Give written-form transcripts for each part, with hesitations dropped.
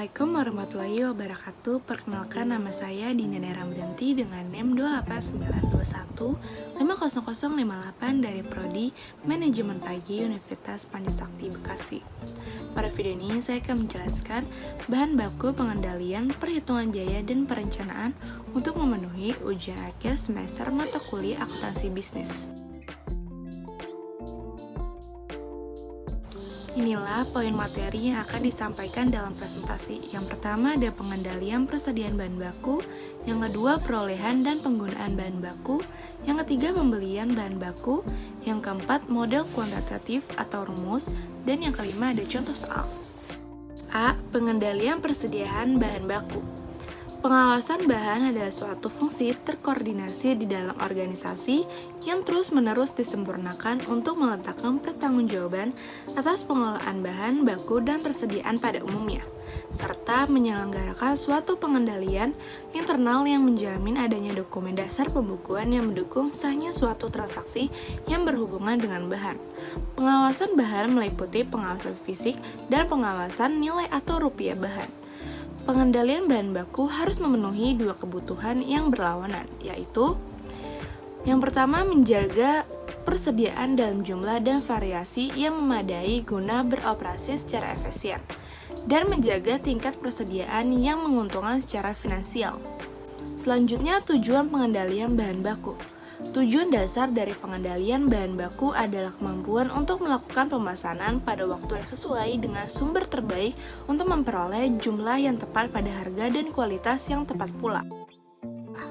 Assalamualaikum warahmatullahi wabarakatuh. Perkenalkan, nama saya Dinda Ramdanti dengan NIM 28921 50058 dari Prodi Manajemen Pagi Universitas Pancasakti Bekasi. Pada video ini saya akan menjelaskan bahan baku, pengendalian, perhitungan biaya, dan perencanaan untuk memenuhi ujian akhir semester mata kuliah akuntansi bisnis. Inilah poin materi yang akan disampaikan dalam presentasi. Yang pertama ada pengendalian persediaan bahan baku, yang kedua perolehan dan penggunaan bahan baku, yang ketiga pembelian bahan baku, yang keempat model kuantitatif atau rumus, dan yang kelima ada contoh soal. A. Pengendalian persediaan bahan baku. Pengawasan bahan adalah suatu fungsi terkoordinasi di dalam organisasi yang terus-menerus disempurnakan untuk meletakkan pertanggungjawaban atas pengelolaan bahan baku dan persediaan pada umumnya, serta menyelenggarakan suatu pengendalian internal yang menjamin adanya dokumen dasar pembukuan yang mendukung sahnya suatu transaksi yang berhubungan dengan bahan. Pengawasan bahan meliputi pengawasan fisik dan pengawasan nilai atau rupiah bahan. Pengendalian bahan baku harus memenuhi dua kebutuhan yang berlawanan, yaitu yang pertama menjaga persediaan dalam jumlah dan variasi yang memadai guna beroperasi secara efisien, dan menjaga tingkat persediaan yang menguntungkan secara finansial. Selanjutnya, tujuan pengendalian bahan baku. Tujuan dasar dari pengendalian bahan baku adalah kemampuan untuk melakukan pemesanan pada waktu yang sesuai dengan sumber terbaik untuk memperoleh jumlah yang tepat pada harga dan kualitas yang tepat pula.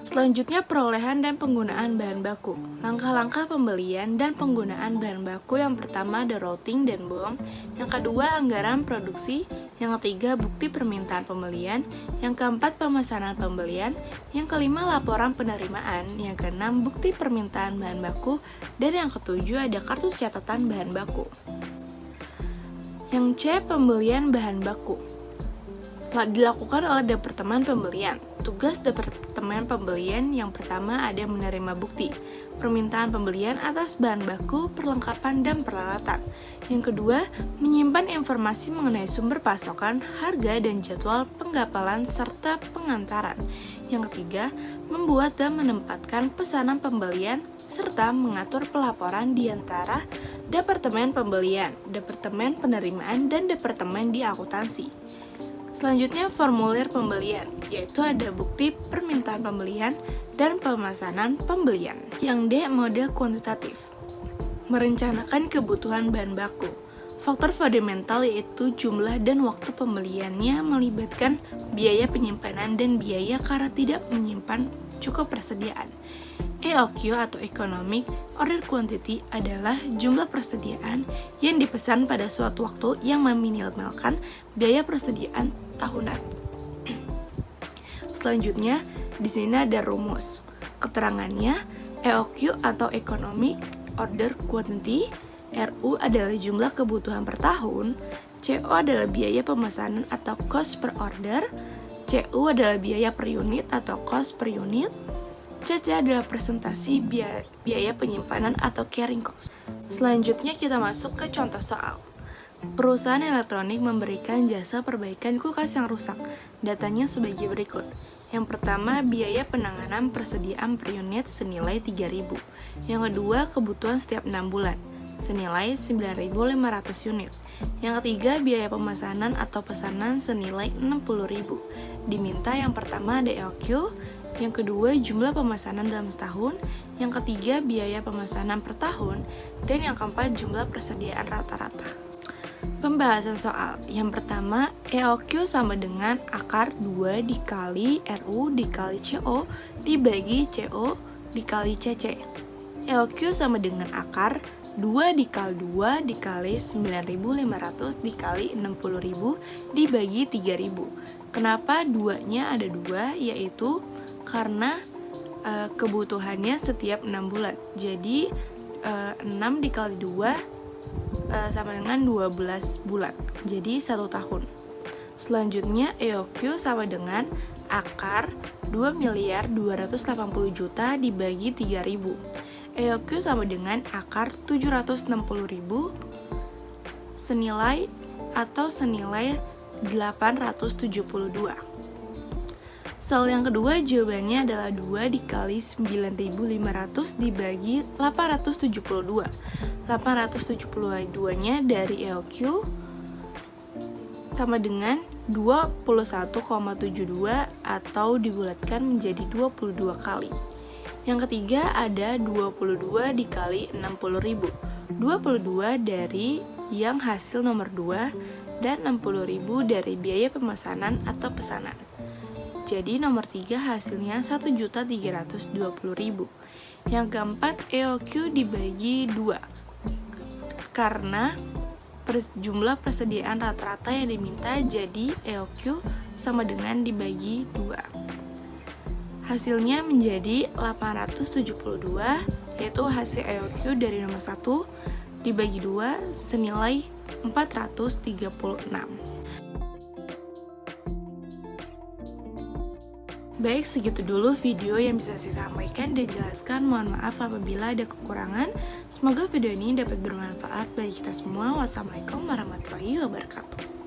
Selanjutnya, perolehan dan penggunaan bahan baku. Langkah-langkah pembelian dan penggunaan bahan baku yang pertama ada routing dan BOM, yang kedua anggaran produksi, yang ketiga bukti permintaan pembelian, yang keempat pemesanan pembelian, yang kelima laporan penerimaan, yang keenam bukti permintaan bahan baku, dan yang ketujuh ada kartu catatan bahan baku. Yang C. Pembelian bahan baku dilakukan oleh Departemen Pembelian. Tugas Departemen Pembelian yang pertama ada menerima bukti permintaan pembelian atas bahan baku, perlengkapan, dan peralatan. Yang kedua, menyimpan informasi mengenai sumber pasokan, harga, dan jadwal penggapalan serta pengantaran. Yang ketiga, membuat dan menempatkan pesanan pembelian serta mengatur pelaporan di antara Departemen Pembelian, Departemen Penerimaan, dan Departemen di Akuntansi. Selanjutnya, formulir pembelian, yaitu ada bukti permintaan pembelian dan pemesanan pembelian. Yang D. Model kuantitatif. Merencanakan kebutuhan bahan baku. Faktor fundamental yaitu jumlah dan waktu pembeliannya melibatkan biaya penyimpanan dan biaya karena tidak menyimpan cukup persediaan. EOQ atau Economic Order Quantity adalah jumlah persediaan yang dipesan pada suatu waktu yang meminimalkan biaya persediaan tahunan. Selanjutnya, di sini ada rumus. Keterangannya, EOQ atau Economic Order Quantity, RU adalah jumlah kebutuhan per tahun, CO adalah biaya pemesanan atau cost per order, CU adalah biaya per unit atau cost per unit, CC adalah presentasi biaya penyimpanan atau carrying cost. Selanjutnya kita masuk ke contoh soal. Perusahaan elektronik memberikan jasa perbaikan kulkas yang rusak. Datanya sebagai berikut. Yang pertama, biaya penanganan persediaan per unit senilai 3.000. Yang kedua, kebutuhan setiap 6 bulan senilai 9.500 unit. Yang ketiga, biaya pemesanan atau pesanan senilai 60.000. Diminta yang pertama ada EOQ, yang kedua jumlah pemesanan dalam setahun, yang ketiga biaya pemesanan per tahun, dan yang keempat jumlah persediaan rata-rata. Pembahasan soal. Yang pertama, EOQ sama dengan akar 2 dikali RU dikali CO dibagi CO dikali CC. EOQ sama dengan akar 2 dikali 2 dikali 9.500 dikali 60.000 dibagi 3.000. Kenapa 2-nya ada 2? Yaitu karena kebutuhannya setiap 6 bulan. Jadi 6 dikali 2 sama dengan 12 bulan. Jadi 1 tahun. Selanjutnya EOQ sama dengan akar 2.280.000.000 dibagi 3.000. EOQ sama dengan akar 760.000 senilai 872. Soal yang kedua jawabannya adalah 2 dikali 9.500 dibagi 872. 872-nya dari EOQ sama dengan 21,72 atau dibulatkan menjadi 22 kali. Yang ketiga ada 22 dikali 60.000. 22 dari yang hasil nomor 2 dan 60.000 dari biaya pemesanan atau pesanan. Jadi nomor 3 hasilnya 1.320.000. Yang keempat EOQ dibagi 2. Karena jumlah persediaan rata-rata yang diminta, jadi EOQ sama dengan dibagi 2. Hasilnya menjadi 872, yaitu hasil EOQ dari nomor 1 dibagi 2 senilai 436. Baik, segitu dulu video yang bisa saya sampaikan dan jelaskan. Mohon maaf apabila ada kekurangan. Semoga video ini dapat bermanfaat bagi kita semua. Wassalamualaikum warahmatullahi wabarakatuh.